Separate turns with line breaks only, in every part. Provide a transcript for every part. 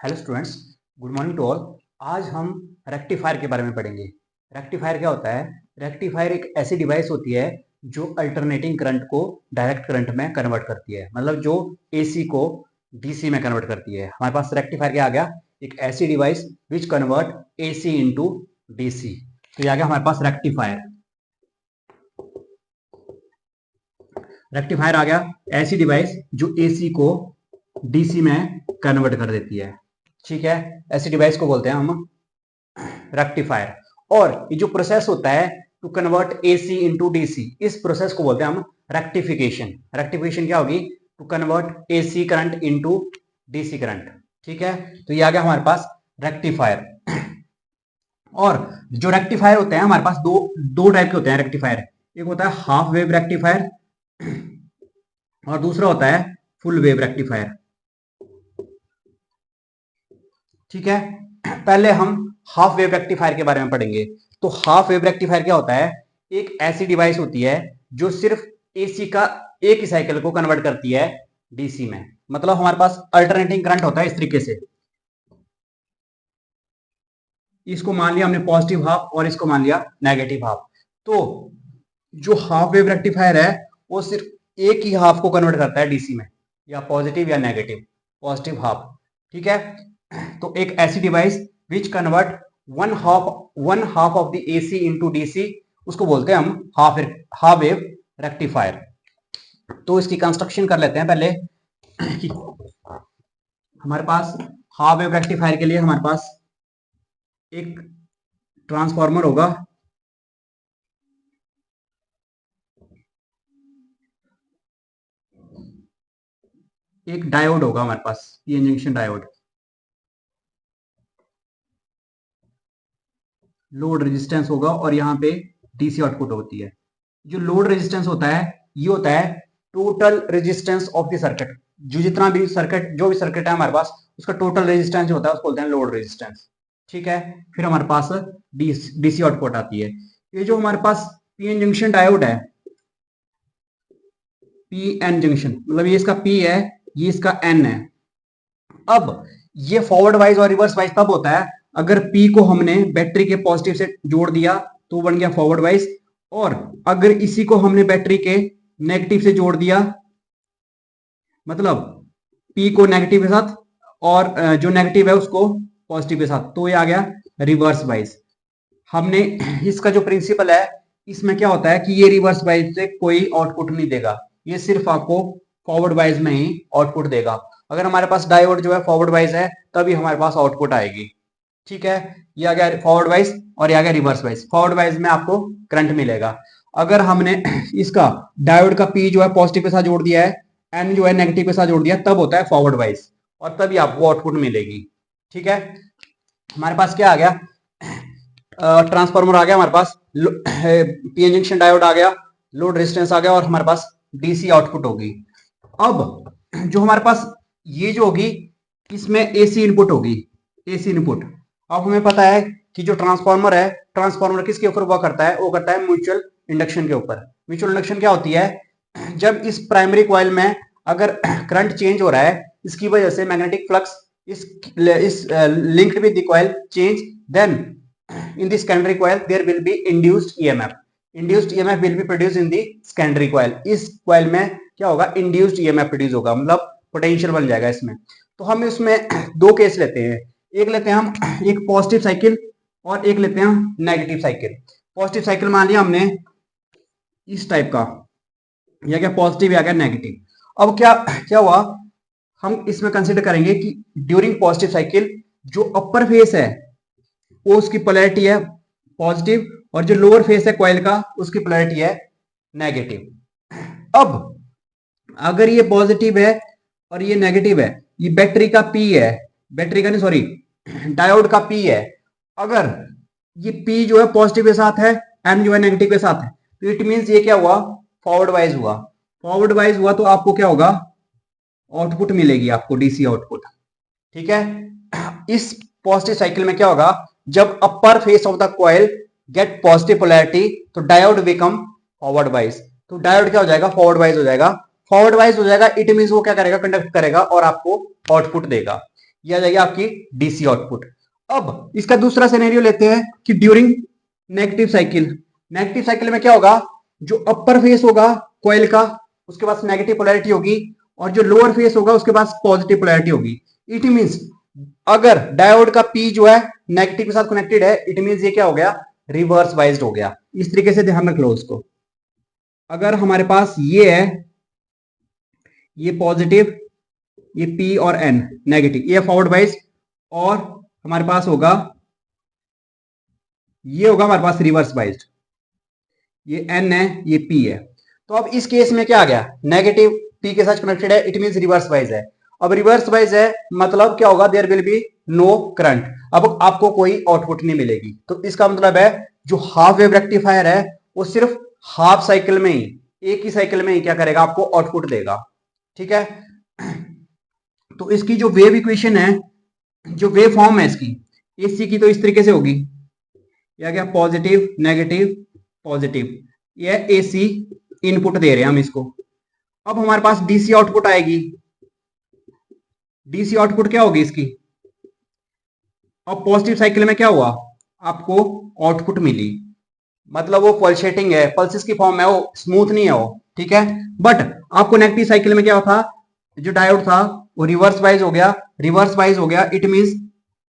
Hello students, good morning to all. आज हम rectifier के बारे में पढ़ेंगे। रेक्टिफायर क्या होता है? रेक्टिफायर एक ऐसी डिवाइस होती है जो अल्टरनेटिंग करंट को डायरेक्ट करंट में कन्वर्ट करती है, मतलब जो एसी को डीसी में कन्वर्ट करती है। हमारे पास रेक्टिफायर क्या आ गया? एक ऐसी device which convert AC into DC. तो ये आ गया हमारे पास रेक्टिफायर। रेक्टिफायर आ गया ऐसी डिवाइस जो एसी को डीसी में कन्वर्ट कर देती है। ठीक है, ऐसी डिवाइस को बोलते हैं हम रेक्टिफायर। और ये जो प्रोसेस होता है to convert AC into DC, इस प्रोसेस को बोलते हैं हम रेक्टिफिकेशन। रेक्टिफिकेशन क्या होगी? To convert AC current into DC current. ठीक है, तो ये आ गया हमारे पास रेक्टिफायर। और जो रेक्टिफायर होते हैं हमारे पास दो दो टाइप के होते हैं रेक्टिफायर। एक होता है हाफ वेव रेक्टिफायर और दूसरा होता है फुल वेव रेक्टिफायर। ठीक है, पहले हम हाफ वेव रेक्टिफायर के बारे में पढ़ेंगे। तो हाफ वेव रेक्टिफायर क्या होता है? एक ऐसी डिवाइस होती है जो सिर्फ एसी का एक ही साइकिल को कन्वर्ट करती है डीसी में। मतलब हमारे पास अल्टरनेटिंग करंट होता है इस तरीके से। इसको मान लिया हमने पॉजिटिव हाफ और इसको मान लिया नेगेटिव हाफ। तो जो हाफ वेव रेक्टिफायर है वो सिर्फ एक ही हाफ को कन्वर्ट करता है डीसी में, या पॉजिटिव या नेगेटिव, पॉजिटिव हाफ। ठीक है, तो एक ऐसी device which convert one half of the AC into DC, उसको बोलते हैं हम हाफ वेव रेक्टिफायर। तो इसकी कंस्ट्रक्शन कर लेते हैं पहले कि हमारे पास हाफ वेव रेक्टिफायर के लिए हमारे पास एक ट्रांसफार्मर होगा, एक डायोड होगा हमारे पास, PN junction diode, load resistance होगा और यहाँ पे डीसी आउटपुट होती है। जो लोड रेजिस्टेंस होता है ये होता है total resistance of the circuit. जो जितना भी सर्किट जो भी सर्किट है हमारे पास, उसका टोटल रेजिस्टेंस जो होता है उसको बोलते हैं लोड रेजिस्टेंस। ठीक है, फिर हमारे पास डीसी आउटपुट आती है। ये जो हमारे पास पीएन जंक्शन डायोड है, पीएन जंक्शन मतलब ये इसका पी है, ये इसका एन है। अब ये फॉरवर्ड वाइज और रिवर्स वाइज तब होता है अगर पी को हमने बैटरी के पॉजिटिव से जोड़ दिया तो बन गया फॉरवर्ड वाइज, और अगर इसी को हमने बैटरी के नेगेटिव से जोड़ दिया, मतलब पी को नेगेटिव के साथ और जो नेगेटिव है उसको पॉजिटिव के साथ, तो ये आ गया रिवर्स वाइज। हमने इसका जो प्रिंसिपल है इसमें क्या होता है कि ये रिवर्स वाइज से कोई आउटपुट नहीं देगा, ये सिर्फ आपको फॉरवर्ड वाइज में ही आउटपुट देगा। अगर हमारे पास डायोड जो है फॉरवर्ड वाइज है तभी हमारे पास आउटपुट आएगी। ठीक है, ये आ गया फॉरवर्ड वाइज और ये आ गया रिवर्स वाइज। फॉरवर्ड वाइज में आपको करंट मिलेगा। अगर हमने इसका डायोड का पी जो है पॉजिटिव के साथ जोड़ दिया है, एन जो है नेगेटिव के साथ जोड़ दिया, तब होता है फॉरवर्ड वाइज और तभी आपको आउटपुट मिलेगी। ठीक है, हमारे पास क्या आ गया? ट्रांसफार्मर आ गया हमारे पास, पीएन जंक्शन डायोड आ गया, लोड रेजिस्टेंस आ गया और हमारे पास डीसी आउटपुट होगी। अब जो हमारे पास ये जो होगी इसमें एसी इनपुट होगी, एसी इनपुट। अब हमें पता है कि जो ट्रांसफार्मर है, ट्रांसफार्मर किसके ऊपर वर्क करता है? वो करता है म्यूचुअल इंडक्शन के ऊपर। म्यूचुअल इंडक्शन क्या होती है? जब इस प्राइमरी कॉइल में अगर करंट चेंज हो रहा है, इसकी वजह से magnetic flux is linked with the coil change, then in the secondary coil there will be induced EMF. Induced EMF will be produced in the secondary coil. इस coil में क्या होगा? induced EMF produce होगा, मतलब potential बन जाएगा इसमें। तो हम इसमें दो केस लेते हैं, एक लेते हैं हम एक पॉजिटिव साइकिल और एक लेते हैं हम नेगेटिव साइकिल। पॉजिटिव साइकिल मान लिया हमने इस टाइप का, या क्या पॉजिटिव या क्या नेगेटिव। अब क्या क्या हुआ, हम इसमें कंसिडर करेंगे कि ड्यूरिंग पॉजिटिव साइकिल जो अपर फेस है वो उसकी पोलैरिटी है पॉजिटिव, और जो लोअर फेस है कॉइल का उसकी पोलैरिटी है नेगेटिव। अब अगर ये पॉजिटिव है और ये नेगेटिव है, ये बैटरी का पी है, बैटरी का नहीं सॉरी डायोड का पी है। अगर ये पी जो है पॉजिटिव के साथ है, एन जो है नेगेटिव के साथ है, तो इट मींस ये क्या हुआ? फॉरवर्ड वाइज हुआ। फॉरवर्ड वाइज हुआ तो आपको क्या होगा? आउटपुट मिलेगी आपको, डीसी आउटपुट। ठीक है, इस पॉजिटिव साइकिल में क्या होगा? जब अपर face of the coil gate positive polarity तो डायोड बिकम फॉरवर्ड वाइज। तो डायोड क्या हो जाएगा? फॉरवर्ड वाइज हो जाएगा। फॉरवर्ड वाइज हो जाएगा, इट मींस वो क्या करेगा? कंडक्ट करेगा और आपको आउटपुट देगा। ये आ जाएगी आपकी डीसी आउटपुट। अब इसका दूसरा सिनेरियो लेते हैं कि during negative cycle. Negative cycle में क्या होगा, जो अपर फेस होगा कॉइल का उसके पास नेगेटिव पोलैरिटी होगी, और जो लोअर फेस होगा उसके पास पॉजिटिव पोलैरिटी होगी। इट मींस अगर डायोड का पी जो है नेगेटिव के साथ कनेक्टेड है, इट मींस ये क्या हो गया, रिवर्स वाइज्ड हो गया। इस तरीके से ध्यान रख लो उसको। अगर हमारे पास ये है, ये पॉजिटिव, ये पी और एन नेगेटिव, ये फॉरवर्ड वाइज, और हमारे पास होगा, ये होगा हमारे पास रिवर्स वाइज्ड। ये एन है, ये पी है। तो अब इस केस में क्या आ गया, नेगेटिव पी के साथ कनेक्टेड है, इट मींस रिवर्स वाइज है। अब रिवर्स वाइज है मतलब क्या होगा, there will be no current. अब आपको कोई आउटपुट नहीं मिलेगी। तो इसका मतलब है जो हाफ वेव रेक्टिफायर है वो सिर्फ हाफ साइकिल में ही, एक ही साइकिल में ही क्या करेगा, आपको आउटपुट देगा। ठीक है। तो इसकी जो वेव इक्वेशन है, जो वेव फॉर्म है इसकी एसी की, तो इस तरीके से होगी। यह क्या, पॉजिटिव नेगेटिव पॉजिटिव, यह एसी इनपुट दे रहे हैं हम इसको। अब हमारे पास डीसी आउटपुट आएगी। डीसी आउटपुट क्या होगी इसकी, अब पॉजिटिव साइकिल में क्या हुआ, आपको आउटपुट मिली, मतलब वो पल्सेटिंग है, पल्सेस की फॉर्म है, वो स्मूथ नहीं है वो। ठीक है। बट आपको नेगेटिव साइकिल में क्या था, जो डायोड था वो रिवर्स वाइज हो गया। रिवर्स वाइज हो गया इट मींस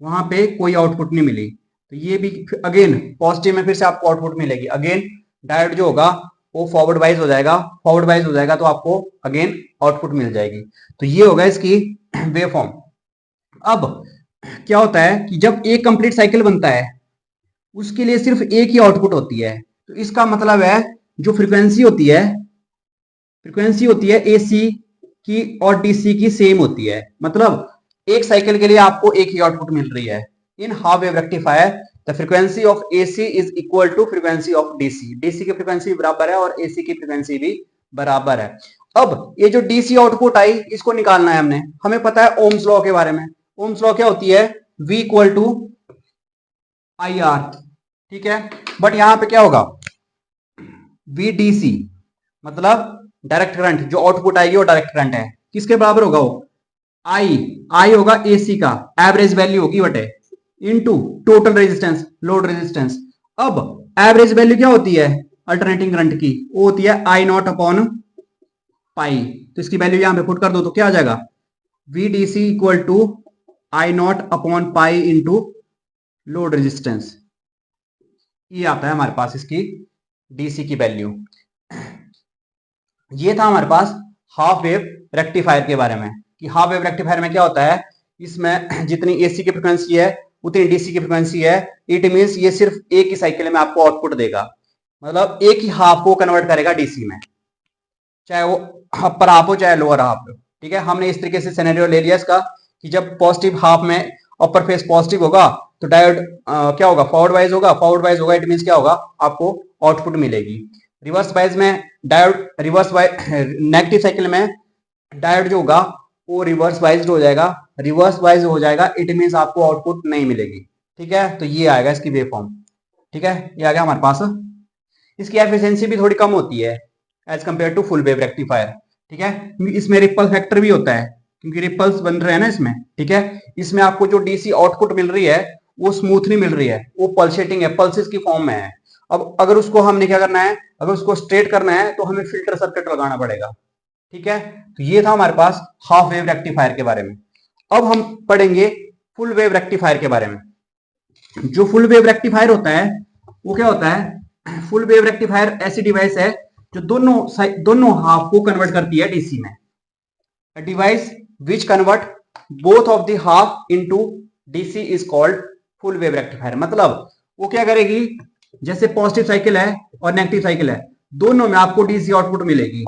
वहां पे कोई आउटपुट नहीं मिली। तो ये भी अगेन पॉजिटिव में फिर से आपको आउटपुट मिलेगी। अगेन डायोड जो होगा वो फॉरवर्ड वाइज हो जाएगा, फॉरवर्ड वाइज हो जाएगा तो आपको अगेन आउटपुट मिल जाएगी। तो ये होगा इसकी वेव फॉर्म। अब क्या होता है कि जब एक कंप्लीट साइकिल बनता है उसके लिए सिर्फ एक ही आउटपुट होती है। तो इसका मतलब है जो फ्रीक्वेंसी होती है, फ्रीक्वेंसी होती है एसी की और डीसी की सेम होती है। मतलब एक साइकिल के लिए आपको एक ही आउटपुट मिल रही है। In half wave rectifier the frequency of AC is equal to frequency of DC. DC की फ्रीक्वेंसी भी बराबर है और एसी की फ्रीक्वेंसी भी बराबर है। अब ये जो डीसी आउटपुट आई इसको निकालना है हमने। हमें पता है ओम्स लॉ के बारे में। ओम्स लॉ क्या होती है, V equal to I R. ठीक है। बट यहां पे क्या होगा, VDC मतलब डायरेक्ट करंट, जो आउटपुट आएगी वो डायरेक्ट करंट है। किसके बराबर होगा वो, आई होगा एसी का एवरेज वैल्यू होगी बटे into total resistance, load resistance. अब एवरेज वैल्यू क्या होती है अल्टरनेटिंग करंट की, वो होती है आई नॉट अपॉन पाई। तो इसकी वैल्यू यहां पे पुट कर दो तो क्या आ जाएगा, VDC equal to I naught upon pi into load resistance. ये आता है हमारे पास इसकी डीसी की वैल्यू। ये था हमारे पास हाफ वेव रेक्टिफायर के बारे में, कि हाफ वेव रेक्टिफायर में क्या होता है, इसमें जितनी एसी की फ्रिक्वेंसी है उतनी डीसी की फ्रिक्वेंसी है। इट मींस ये सिर्फ एक ही साइकिल में आपको आउटपुट देगा, मतलब एक ही हाफ को कन्वर्ट करेगा डीसी में, चाहे वो अपर हाफ हो चाहे लोअर हाफ हो। ठीक है। हमने इस तरीके से सिनेरियो ले लिया इसका कि जब पॉजिटिव हाफ में अपर फेस पॉजिटिव होगा तो डायोड क्या होगा, फॉरवर्ड वाइज होगा। फॉरवर्ड वाइज होगा इट मींस क्या होगा, आपको आउटपुट मिलेगी। रिवर्स वाइज में diode, reverse wise negative cycle में डायोड जो होगा वो रिवर्स वाइज हो जाएगा। रिवर्स वाइज हो जाएगा इट मींस आपको आउटपुट नहीं मिलेगी। ठीक है। तो ये आएगा इसकी वेव फॉर्म। ठीक है। ये आ गया हमारे पास। इसकी एफिशिएंसी भी थोड़ी कम होती है as compared to full wave rectifier. ठीक है। इसमें रिपल फैक्टर भी होता है क्योंकि रिपल्स बन रहे हैं ना इसमें। ठीक है। इसमें आपको जो डीसी आउटपुट मिल रही है वो स्मूथ नहीं मिल रही है, वो पल्सेटिंग है, पल्सेस की फॉर्म में है। अब अगर उसको हमने क्या करना है, अगर उसको स्ट्रेट करना है तो हमें फिल्टर सर्किट लगाना पड़ेगा। ठीक है। तो ये था हमारे पास हाफ वेव रेक्टिफायर के बारे में। अब हम पढ़ेंगे फुल वेव रेक्टिफायर के बारे में। जो फुल वेव रेक्टिफायर होता है वो क्या होता है, फुल वेव रेक्टिफायर ऐसी डिवाइस है जो दोनों हाफ को कन्वर्ट करती है डीसी में। A device which convert both of the half into DC is called full wave rectifier। मतलब वो क्या करेगी, जैसे पॉजिटिव साइकिल है और नेगेटिव साइकिल है दोनों में आपको डीसी आउटपुट मिलेगी,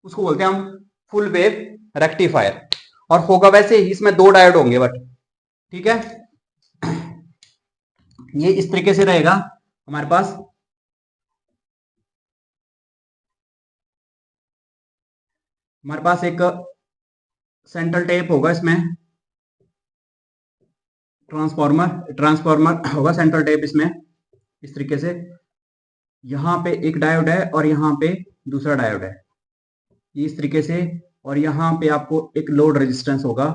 उसको बोलते हैं हम फुल वेव रेक्टिफायर। और होगा वैसे ही, इसमें दो डायोड होंगे बट। ठीक है। ये इस तरीके से रहेगा हमारे पास। हमारे पास एक सेंट्रल टेप होगा, इसमें ट्रांसफॉर्मर होगा, सेंट्रल टेप इसमें इस तरीके से। यहाँ पे एक डायोड है और यहाँ पे दूसरा डायोड है, इस तरीके से। और यहाँ पे आपको एक लोड रेजिस्टेंस होगा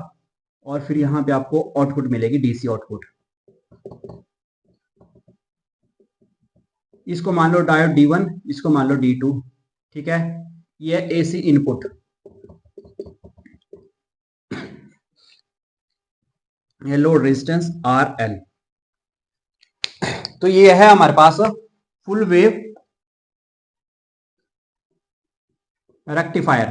और फिर यहां पे आपको आउटपुट मिलेगी डीसी आउटपुट। इसको मान लो डायोड D1, इसको मान लो D2, ठीक है। ये एसी इनपुट, ये लोड रेजिस्टेंस RL। तो ये है हमारे पास full wave rectifier.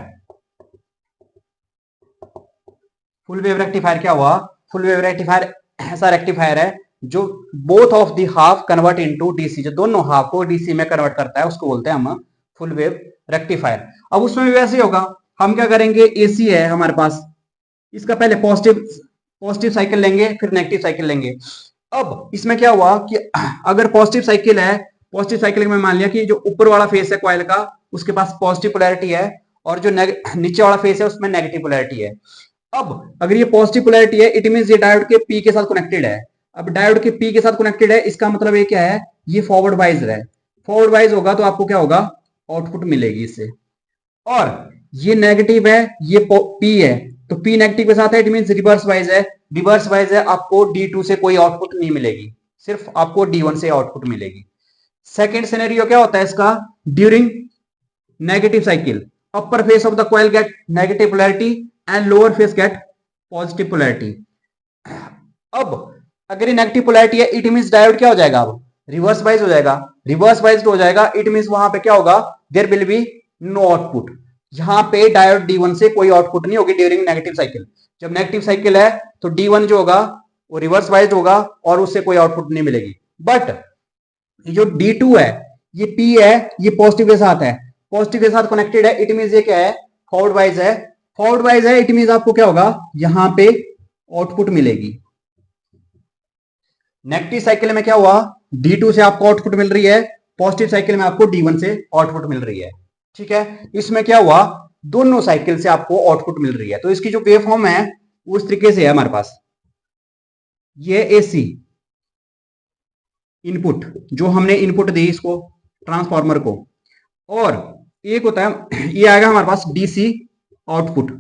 Full wave rectifier क्या हुआ? फुल वेव रेक्टिफायर ऐसा रेक्टिफायर है जो both of the half convert into DC, जो दोनों हाफ को डीसी में कन्वर्ट करता है, उसको बोलते हैं हम फुल वेव रेक्टिफायर। अब उसमें भी वैसे ही होगा, हम क्या करेंगे, एसी है हमारे पास, इसका पहले पॉजिटिव साइकिल लेंगे, फिर नेगेटिव साइकिल लेंगे। अब इसमें क्या हुआ कि अगर पॉजिटिव साइकिल है, पॉजिटिव साइकिल में मान लिया कि जो ऊपर वाला फेस है कॉइल का, उसके पास पॉजिटिव पोलैरिटी है, और जो नीचे वाला फेस है उसमें नेगेटिव पोलैरिटी है। अब अगर ये पॉजिटिव पोलैरिटी है, इट मींस ये डायोड के पी के साथ कनेक्टेड है। अब डायोड के पी के साथ कनेक्टेड है, इसका मतलब ये क्या है, ये फॉरवर्ड वाइज है। फॉरवर्ड वाइज होगा तो आपको क्या होगा, आउटपुट मिलेगी इससे। और ये नेगेटिव है, ये पी है, तो पी नेगेटिव के साथ है, इट मींस रिवर्स वाइज है। रिवर्स वाइज है, आपको D2 से कोई आउटपुट नहीं मिलेगी, सिर्फ आपको D1 से आउटपुट मिलेगी। सेकेंड सिनेरियो क्या होता है इसका, during negative cycle upper face of the coil get negative polarity and lower face gate positive polarity. अब अगर ये नेगेटिव पोलैरिटी है, इट मींस डायोड क्या हो जाएगा, अब रिवर्स वाइज हो जाएगा। रिवर्स वाइज हो जाएगा, इट मींस वहां पे क्या होगा, there will be no output. यहां पे डायोड D1 से कोई आउटपुट नहीं होगी ड्यूरिंग नेगेटिव साइकिल। जब नेगेटिव साइकिल है तो D1 जो होगा वो रिवर्स वाइज होगा और उससे कोई आउटपुट नहीं मिलेगी। बट जो D2 है, ये P है, ये पॉजिटिव के साथ है, पॉजिटिव के साथ कनेक्टेड है, इट मींस ये क्या है, फॉरवर्ड वाइज है। फॉरवर्ड वाइज है, इट मींस आपको क्या होगा, यहां पे आउटपुट मिलेगी। नेगेटिव साइकिल में क्या हुआ, D2 से आपको आउटपुट मिल रही है, पॉजिटिव साइकिल में आपको D1 से आउटपुट मिल रही है, ठीक है। इसमें क्या हुआ, दोनों साइकिल से आपको आउटपुट मिल रही है। तो इसकी जो वेव फॉर्म है उस तरीके से है हमारे पास। ये एसी इनपुट, जो हमने इनपुट दी इसको ट्रांसफार्मर को, और एक होता है, ये आएगा हमारे पास डीसी आउटपुट।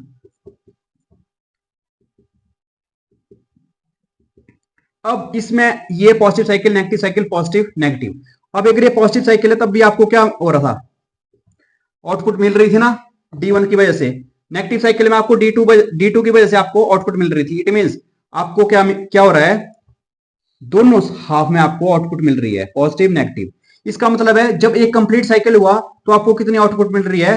अब इसमें ये positive cycle, negative cycle, positive negative. अब अगर ये पॉजिटिव साइकिल है, तब भी आपको क्या हो रहा था, आउटपुट मिल रही थी ना D1 की वजह से। नेगेटिव साइकिल में आपको D2 की वजह से आपको आउटपुट मिल रही थी। इट मींस आपको क्या हो रहा है, दोनों हाफ में आपको आउटपुट मिल रही है, पॉजिटिव नेगेटिव। इसका मतलब है जब एक कंप्लीट साइकिल हुआ तो आपको कितनी आउटपुट मिल रही है,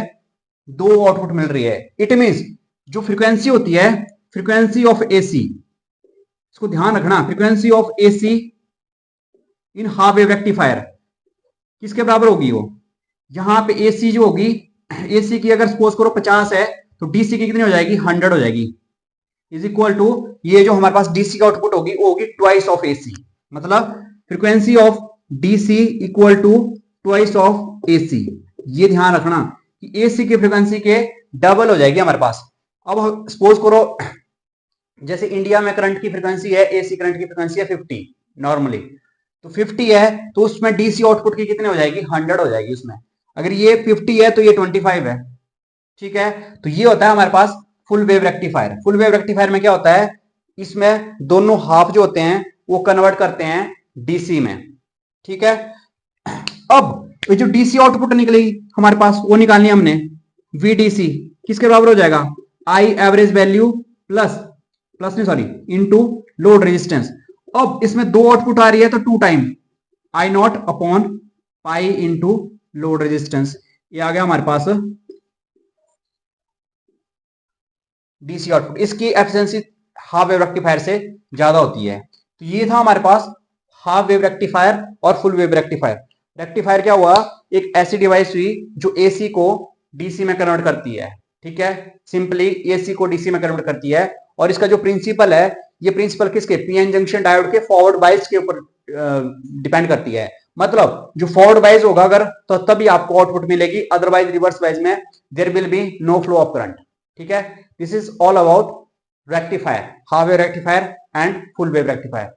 2 आउटपुट मिल रही है। इट मींस जो फ्रीक्वेंसी होती है, फ्रीक्वेंसी ऑफ एसी, इसको ध्यान रखना, frequency of AC in half wave rectifier किसके बराबर होगी, वो यहां पे एसी जो होगी, एसी की अगर सपोज करो 50 है, तो डीसी की कितनी हो जाएगी, 100 हो जाएगी, इज इक्वल टू ये जो हमारे पास डीसी का आउटपुट होगी वो होगी ट्वाइस ऑफ एसी। मतलब frequency of DC equal to twice of AC. ये ध्यान रखना कि एसी की फ्रीक्वेंसी के डबल हो जाएगी हमारे पास। अब सपोज करो जैसे इंडिया में करंट की फ्रीक्वेंसी है, एसी करंट की फ्रीक्वेंसी है 50 नॉर्मली, तो 50 है तो उसमें डीसी आउटपुट की कितने हो जाएगी, 100 हो जाएगी उसमें। अगर ये 50 है तो ये 25 है, ठीक है। तो ये होता है हमारे पास full wave rectifier. Full wave rectifier में क्या होता है, इसमें दोनों हाफ जो होते हैं वो कन्वर्ट करते हैं डीसी में, ठीक है। अब ये जो डीसी आउटपुट निकली हमारे पास वो निकालनी हमने, वीडीसी किसके बराबर हो जाएगा, आई एवरेज वैल्यू प्लस नहीं सॉरी इनटू लोड रेजिस्टेंस। अब इसमें 2 आउटपुट आ रही है तो 2 time I naught upon pi into load resistance. ये आ गया हमारे पास डीसी आउटपुट। इसकी एफिशिएंसी हाफ वेव रेक्टिफायर से ज्यादा होती है। तो ये था हमारे पास हाफ वेव रेक्टिफायर और फुल वेव रेक्टिफायर। रेक्टिफायर क्या हुआ, एक ऐसी डिवाइस हुई जो एसी को डीसी में कन्वर्ट करती है, ठीक है। सिंपली एसी को डीसी में कन्वर्ट करती है। और इसका जो प्रिंसिपल है, ये प्रिंसिपल किसके, पीएन जंक्शन डायोड के फॉरवर्ड बाइस के ऊपर डिपेंड करती है। मतलब जो फॉरवर्ड बाइस होगा अगर, तो तभी आपको आउटपुट मिलेगी, अदरवाइज रिवर्स बाइस में there will be no flow of current, ठीक है। This is all about rectifier, half wave rectifier and full wave rectifier.